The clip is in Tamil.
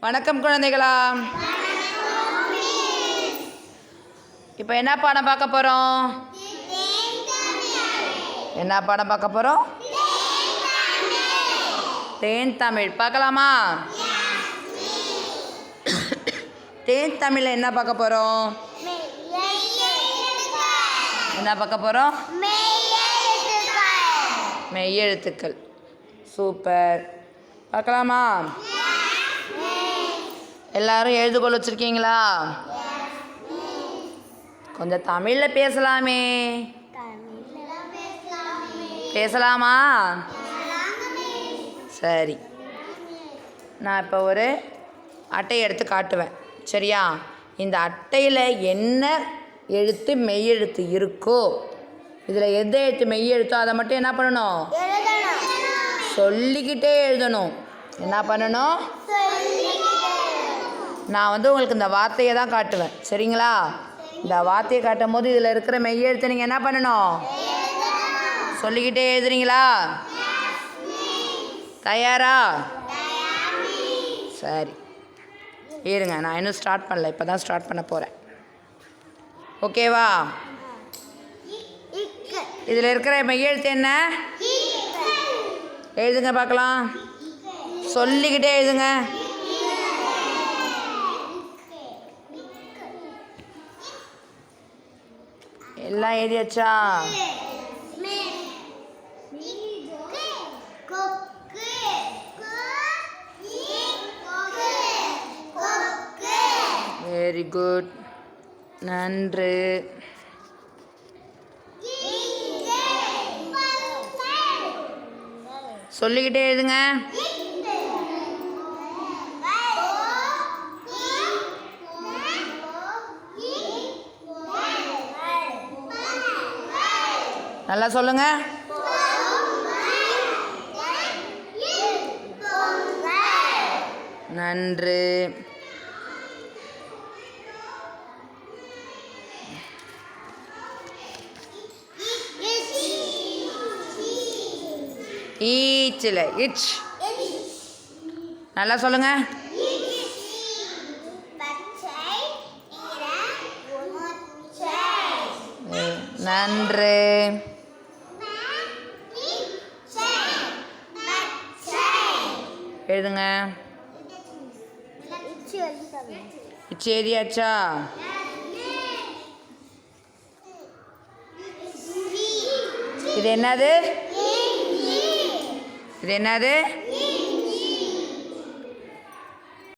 வணக்கம் குழந்தைகளா. இப்போ என்ன பாடம் பார்க்க போகிறோம்? என்ன பாடம் பார்க்க போகிறோம்? தேன் தமிழ் பார்க்கலாமா? தேன் தமிழில் என்ன பார்க்க போகிறோம்? என்ன பார்க்க போகிறோம்? மெய்யெழுத்துக்கள். சூப்பர். பார்க்கலாமா? எல்லாரும் எழுதுகோள் வச்சுருக்கீங்களா? கொஞ்சம் தமிழில் பேசலாமே. பேசலாமா? சரி, நான் இப்போ ஒரு அட்டையை எடுத்து காட்டுவேன், சரியா? இந்த அட்டையில் என்ன எழுத்து மெய்யெழுத்து இருக்கோ, இதில் எந்த எழுத்து மெய்யெழுத்தோ அதை மட்டும் என்ன பண்ணணும்? சொல்லிக்கிட்டே எழுதணும். என்ன பண்ணணும்? நான் உங்களுக்கு இந்த வார்த்தையை தான் காட்டுவேன், சரிங்களா? இந்த வார்த்தையை காட்டும் போது இதில் இருக்கிற மெய்யெழுத்தை நீங்கள் என்ன பண்ணணும்? சொல்லிக்கிட்டே எழுதுறீங்களா? தயாரா? சரி, இருங்க, நான் இன்னும் ஸ்டார்ட் பண்ணல, இப்போ தான் ஸ்டார்ட் பண்ண போகிறேன். ஓகேவா? இதில் இருக்கிற மெய்யெழுத்து என்ன? எழுதுங்க பார்க்கலாம். சொல்லிக்கிட்டே எழுதுங்க. எல்லாம் எழுதியாச்சா? வெரி குட், நன்று. சொல்லிக்கிட்டே எழுதுங்க. நல்லா சொல்லுங்க. நன்று. ஈச்சில் இச். நல்லா சொல்லுங்க. நன்று. எழுதுங்க. இச்சு எழுதியாச்சா? இது என்னது? இது என்னது?